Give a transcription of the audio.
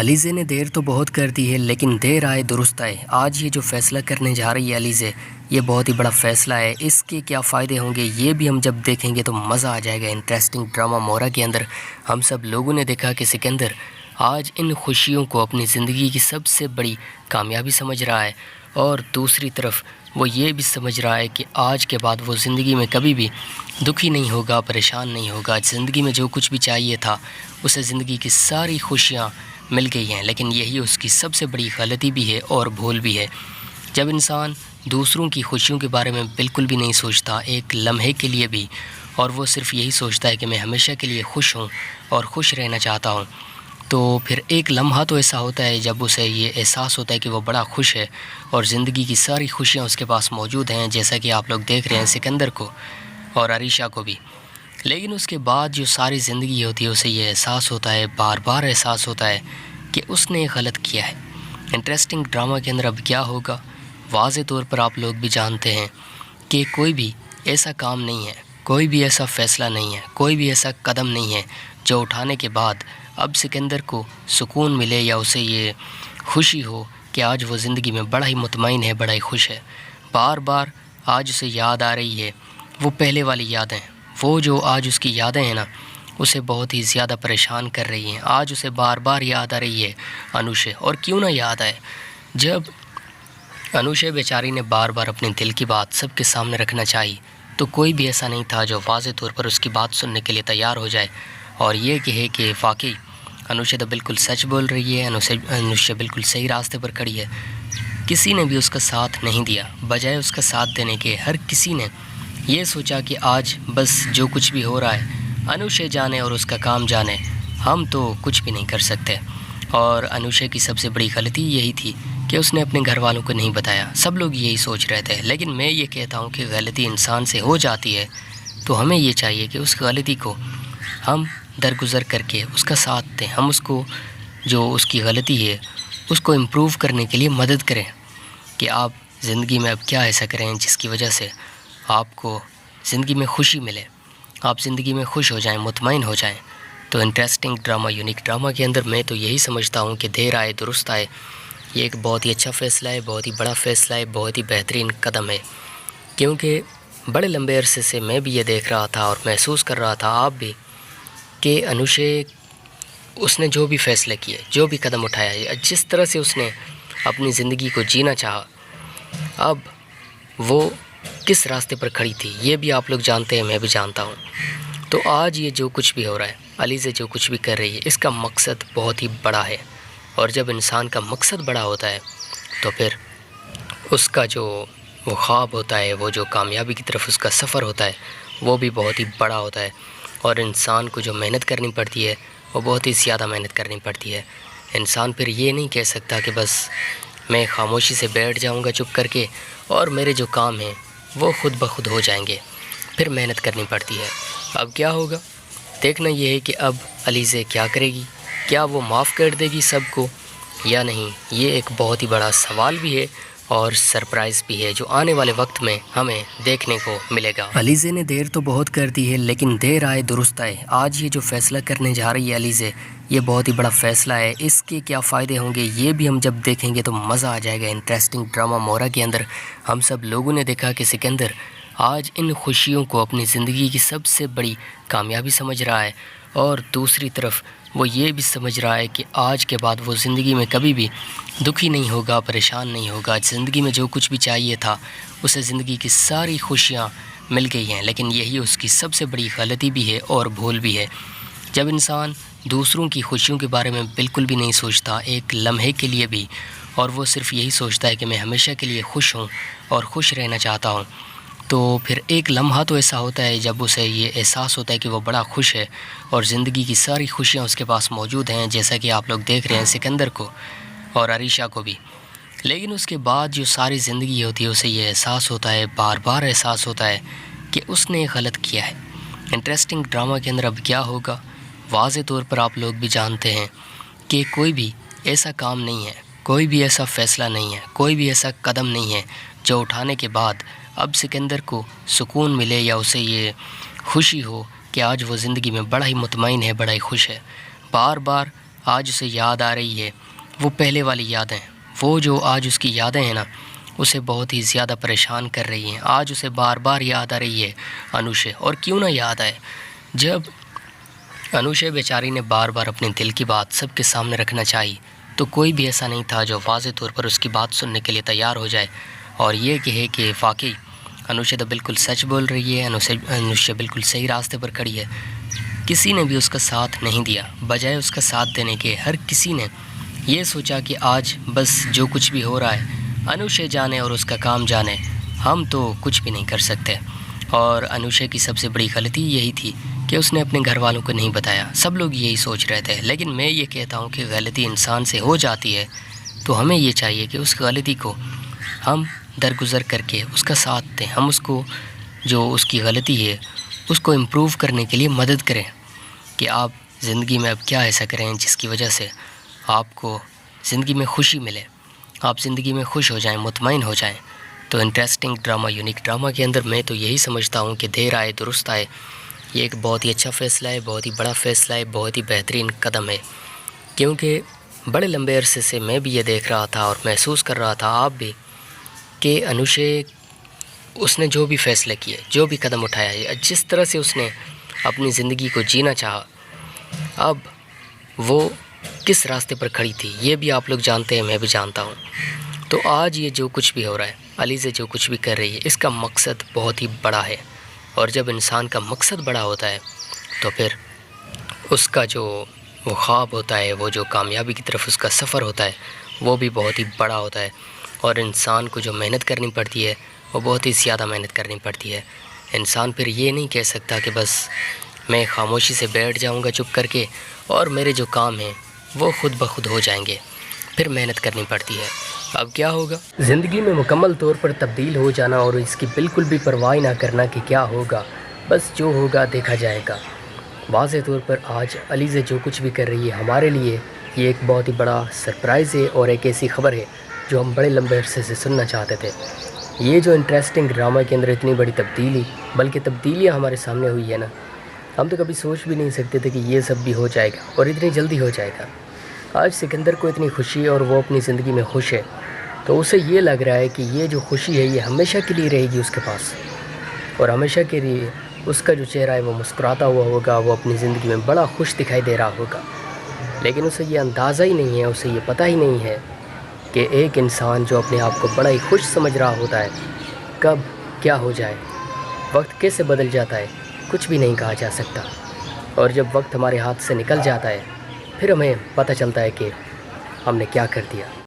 علیزے نے دیر تو بہت کر دی ہے لیکن دیر آئے درست آئے۔ آج یہ جو فیصلہ کرنے جا رہی ہے علیزے، یہ بہت ہی بڑا فیصلہ ہے۔ اس کے کیا فائدے ہوں گے یہ بھی ہم جب دیکھیں گے تو مزہ آ جائے گا۔ انٹرسٹنگ ڈرامہ مورا کے اندر ہم سب لوگوں نے دیکھا کہ سکندر آج ان خوشیوں کو اپنی زندگی کی سب سے بڑی کامیابی سمجھ رہا ہے، اور دوسری طرف وہ یہ بھی سمجھ رہا ہے کہ آج کے بعد وہ زندگی میں کبھی بھی دکھی نہیں ہوگا، پریشان نہیں ہوگا۔ زندگی میں جو کچھ بھی چاہیے تھا اسے زندگی کی ساری خوشیاں مل گئی ہیں، لیکن یہی اس کی سب سے بڑی غلطی بھی ہے اور بھول بھی ہے۔ جب انسان دوسروں کی خوشیوں کے بارے میں بالکل بھی نہیں سوچتا ایک لمحے کے لیے بھی، اور وہ صرف یہی سوچتا ہے کہ میں ہمیشہ کے لیے خوش ہوں اور خوش رہنا چاہتا ہوں، تو پھر ایک لمحہ تو ایسا ہوتا ہے جب اسے یہ احساس ہوتا ہے کہ وہ بڑا خوش ہے اور زندگی کی ساری خوشیاں اس کے پاس موجود ہیں، جیسا کہ آپ لوگ دیکھ رہے ہیں سکندر کو اور عریشہ کو بھی۔ لیکن اس کے بعد جو ساری زندگی ہوتی ہے اسے یہ احساس ہوتا ہے، بار بار احساس ہوتا ہے کہ اس نے غلط کیا ہے۔ انٹرسٹنگ ڈرامہ کے اندر اب کیا ہوگا، واضح طور پر آپ لوگ بھی جانتے ہیں کہ کوئی بھی ایسا کام نہیں ہے، کوئی بھی ایسا فیصلہ نہیں ہے، کوئی بھی ایسا قدم نہیں ہے جو اٹھانے کے بعد اب سکندر کو سکون ملے یا اسے یہ خوشی ہو کہ آج وہ زندگی میں بڑا ہی مطمئن ہے، بڑا ہی خوش ہے۔ بار بار آج اسے یاد آ رہی ہے وہ پہلے والی یادیں، وہ جو آج اس کی یادیں ہیں نا، اسے بہت ہی زیادہ پریشان کر رہی ہیں۔ آج اسے بار بار یاد آ رہی ہے انوشے، اور کیوں نہ یاد آئے، جب انوشے بیچاری نے بار بار اپنے دل کی بات سب کے سامنے رکھنا چاہی تو کوئی بھی ایسا نہیں تھا جو واضح طور پر اس کی بات سننے کے لیے تیار ہو جائے اور یہ کہے کہ واقعی انوشے تو بالکل سچ بول رہی ہے، انوشے بالکل صحیح راستے پر کھڑی ہے۔ کسی نے بھی اس کا ساتھ نہیں دیا، بجائے اس کا ساتھ دینے کے ہر کسی نے یہ سوچا کہ آج بس جو کچھ بھی ہو رہا ہے انوشے جانے اور اس کا کام جانے، ہم تو کچھ بھی نہیں کر سکتے۔ اور انوشے کی سب سے بڑی غلطی یہی تھی کہ اس نے اپنے گھر والوں کو نہیں بتایا۔ سب لوگ یہی سوچ رہے تھے، لیکن میں یہ کہتا ہوں کہ غلطی انسان سے ہو جاتی ہے تو ہمیں یہ چاہیے کہ اس غلطی کو ہم درگزر کر کے اس کا ساتھ دیں، ہم اس کو جو اس کی غلطی ہے اس کو امپروو کرنے کے لیے مدد کریں کہ آپ زندگی میں اب کیا ایسا کریں جس کی وجہ سے آپ کو زندگی میں خوشی ملے، آپ زندگی میں خوش ہو جائیں، مطمئن ہو جائیں۔ تو انٹرسٹنگ ڈرامہ، یونیک ڈرامہ کے اندر میں تو یہی سمجھتا ہوں کہ دیر آئے درست آئے، یہ ایک بہت ہی اچھا فیصلہ ہے، بہت ہی بڑا فیصلہ ہے، بہت ہی بہترین قدم ہے، کیونکہ بڑے لمبے عرصے سے میں بھی یہ دیکھ رہا تھا اور محسوس کر رہا تھا، آپ بھی، کہ انوشے اس نے جو بھی فیصلے کیے، جو بھی قدم اٹھایا، جس طرح سے اس نے اپنی زندگی کو جینا چاہا، اب وہ کس راستے پر کھڑی تھی یہ بھی آپ لوگ جانتے ہیں، میں بھی جانتا ہوں۔ تو آج یہ جو کچھ بھی ہو رہا ہے، علیزے جو کچھ بھی کر رہی ہے، اس کا مقصد بہت ہی بڑا ہے، اور جب انسان کا مقصد بڑا ہوتا ہے تو پھر اس کا جو وہ خواب ہوتا ہے، وہ جو کامیابی کی طرف اس کا سفر ہوتا ہے، وہ بھی بہت ہی بڑا ہوتا ہے، اور انسان کو جو محنت کرنی پڑتی ہے وہ بہت ہی زیادہ محنت کرنی پڑتی ہے۔ انسان پھر یہ نہیں کہہ سکتا کہ بس میں خاموشی سے بیٹھ جاؤں گا چپ کر کے اور میرے جو کام ہیں وہ خود بخود ہو جائیں گے، پھر محنت کرنی پڑتی ہے۔ اب کیا ہوگا، دیکھنا یہ ہے کہ اب علیزے کیا کرے گی، کیا وہ معاف کر دے گی سب کو یا نہیں، یہ ایک بہت ہی بڑا سوال بھی ہے اور سرپرائز بھی ہے جو آنے والے وقت میں ہمیں دیکھنے کو ملے گا۔ علیزے نے دیر تو بہت کر دی ہے لیکن دیر آئے درست آئے۔ آج یہ جو فیصلہ کرنے جا رہی ہے علیزے، یہ بہت ہی بڑا فیصلہ ہے۔ اس کے کیا فائدے ہوں گے یہ بھی ہم جب دیکھیں گے تو مزہ آ جائے گا۔ انٹرسٹنگ ڈرامہ مورا کے اندر ہم سب لوگوں نے دیکھا کہ سکندر آج ان خوشیوں کو اپنی زندگی کی سب سے بڑی کامیابی سمجھ رہا ہے، اور دوسری طرف وہ یہ بھی سمجھ رہا ہے کہ آج کے بعد وہ زندگی میں کبھی بھی دکھی نہیں ہوگا، پریشان نہیں ہوگا۔ زندگی میں جو کچھ بھی چاہیے تھا اسے زندگی کی ساری خوشیاں مل گئی ہیں، لیکن یہی اس کی سب سے بڑی غلطی بھی ہے اور بھول بھی ہے۔ جب انسان دوسروں کی خوشیوں کے بارے میں بالکل بھی نہیں سوچتا ایک لمحے کے لیے بھی، اور وہ صرف یہی سوچتا ہے کہ میں ہمیشہ کے لیے خوش ہوں اور خوش رہنا چاہتا ہوں، تو پھر ایک لمحہ تو ایسا ہوتا ہے جب اسے یہ احساس ہوتا ہے کہ وہ بڑا خوش ہے اور زندگی کی ساری خوشیاں اس کے پاس موجود ہیں، جیسا کہ آپ لوگ دیکھ رہے ہیں سکندر کو اور عریشہ کو بھی۔ لیکن اس کے بعد جو ساری زندگی ہوتی ہے اسے یہ احساس ہوتا ہے، بار بار احساس ہوتا ہے کہ اس نے غلط کیا ہے۔ انٹرسٹنگ ڈرامہ کے اندر اب کیا ہوگا، واضح طور پر آپ لوگ بھی جانتے ہیں کہ کوئی بھی ایسا کام نہیں ہے، کوئی بھی ایسا فیصلہ نہیں ہے، کوئی بھی ایسا قدم نہیں ہے جو اٹھانے کے بعد اب سکندر کو سکون ملے یا اسے یہ خوشی ہو کہ آج وہ زندگی میں بڑا ہی مطمئن ہے، بڑا ہی خوش ہے۔ بار بار آج اسے یاد آ رہی ہے وہ پہلے والی یادیں، وہ جو آج اس کی یادیں ہیں نا اسے بہت ہی زیادہ پریشان کر رہی ہیں۔ آج اسے بار بار یاد آ رہی ہے انوشے، اور کیوں نہ یاد آئے جب انوشے بیچاری نے بار بار اپنے دل کی بات سب کے سامنے رکھنا چاہی تو کوئی بھی ایسا نہیں تھا جو واضح طور پر اس کی بات سننے کے لیے تیار ہو جائے اور یہ کہے کہ واقعی انوشے تو بالکل سچ بول رہی ہے، انوشے بالکل صحیح راستے پر کھڑی ہے۔ کسی نے بھی اس کا ساتھ نہیں دیا، بجائے اس کا ساتھ دینے کے ہر کسی نے یہ سوچا کہ آج بس جو کچھ بھی ہو رہا ہے انوشے جانے اور اس کا کام جانے، ہم تو کچھ بھی نہیں کر سکتے۔ اور انوشے کی سب سے بڑی غلطی یہی تھی کہ اس نے اپنے گھر والوں کو نہیں بتایا۔ سب لوگ یہی سوچ رہے تھے، لیکن میں یہ کہتا ہوں کہ غلطی انسان سے ہو جاتی ہے تو ہمیں یہ چاہیے کہ اس غلطی کو ہم درگزر کر کے اس کا ساتھ دیں، ہم اس کو جو اس کی غلطی ہے اس کو امپروو کرنے کے لیے مدد کریں کہ آپ زندگی میں اب کیا ایسا کریں جس کی وجہ سے آپ کو زندگی میں خوشی ملے، آپ زندگی میں خوش ہو جائیں، مطمئن ہو جائیں۔ تو انٹرسٹنگ ڈرامہ، یونیک ڈرامہ کے اندر میں تو یہی سمجھتا ہوں کہ دیر آئے درست آئے، یہ ایک بہت ہی اچھا فیصلہ ہے، بہت ہی بڑا فیصلہ ہے، بہت ہی بہترین قدم ہے، کیونکہ بڑے لمبے عرصے سے میں بھی یہ دیکھ رہا تھا اور محسوس کر رہا تھا آپ بھی کہ انوشے اس نے جو بھی فیصلے کیے، جو بھی قدم اٹھایا ہے، جس طرح سے اس نے اپنی زندگی کو جینا چاہا، اب وہ کس راستے پر کھڑی تھی یہ بھی آپ لوگ جانتے ہیں، میں بھی جانتا ہوں۔ تو آج یہ جو کچھ بھی ہو رہا ہے، علیزہ جو کچھ بھی کر رہی ہے، اس کا مقصد بہت ہی بڑا ہے، اور جب انسان کا مقصد بڑا ہوتا ہے تو پھر اس کا جو وہ خواب ہوتا ہے، وہ جو کامیابی کی طرف اس کا سفر ہوتا ہے وہ بھی بہت ہی بڑا ہوتا ہے، اور انسان کو جو محنت کرنی پڑتی ہے وہ بہت ہی زیادہ محنت کرنی پڑتی ہے۔ انسان پھر یہ نہیں کہہ سکتا کہ بس میں خاموشی سے بیٹھ جاؤں گا چپ کر کے اور میرے جو کام ہیں وہ خود بخود ہو جائیں گے، پھر محنت کرنی پڑتی ہے۔ اب کیا ہوگا؟ زندگی میں مکمل طور پر تبدیل ہو جانا اور اس کی بالکل بھی پرواہ نہ کرنا کہ کیا ہوگا، بس جو ہوگا دیکھا جائے گا۔ واضح طور پر آج علیزہ جو کچھ بھی کر رہی ہے ہمارے لیے یہ ایک بہت ہی بڑا سرپرائز ہے، اور ایک ایسی خبر ہے جو ہم بڑے لمبے عرصے سے سننا چاہتے تھے۔ یہ جو انٹرسٹنگ ڈرامہ کے اندر اتنی بڑی تبدیلی، بلکہ تبدیلیاں ہمارے سامنے ہوئی ہے نا، ہم تو کبھی سوچ بھی نہیں سکتے تھے کہ یہ سب بھی ہو جائے گا اور اتنی جلدی ہو جائے گا۔ آج سکندر کو اتنی خوشی ہے اور وہ اپنی زندگی میں خوش ہے، تو اسے یہ لگ رہا ہے کہ یہ جو خوشی ہے یہ ہمیشہ کے لیے رہے گی اس کے پاس، اور ہمیشہ کے لیے اس کا جو چہرہ ہے وہ مسکراتا ہوا ہوگا، وہ اپنی زندگی میں بڑا خوش دکھائی دے رہا ہوگا۔ لیکن اسے یہ اندازہ ہی نہیں ہے، اسے یہ پتہ ہی نہیں ہے کہ ایک انسان جو اپنے آپ کو بڑا ہی خوش سمجھ رہا ہوتا ہے کب کیا ہو جائے، وقت کیسے بدل جاتا ہے کچھ بھی نہیں کہا جا سکتا، اور جب وقت ہمارے ہاتھ سے نکل جاتا ہے پھر ہمیں پتہ چلتا ہے کہ ہم نے کیا کر دیا۔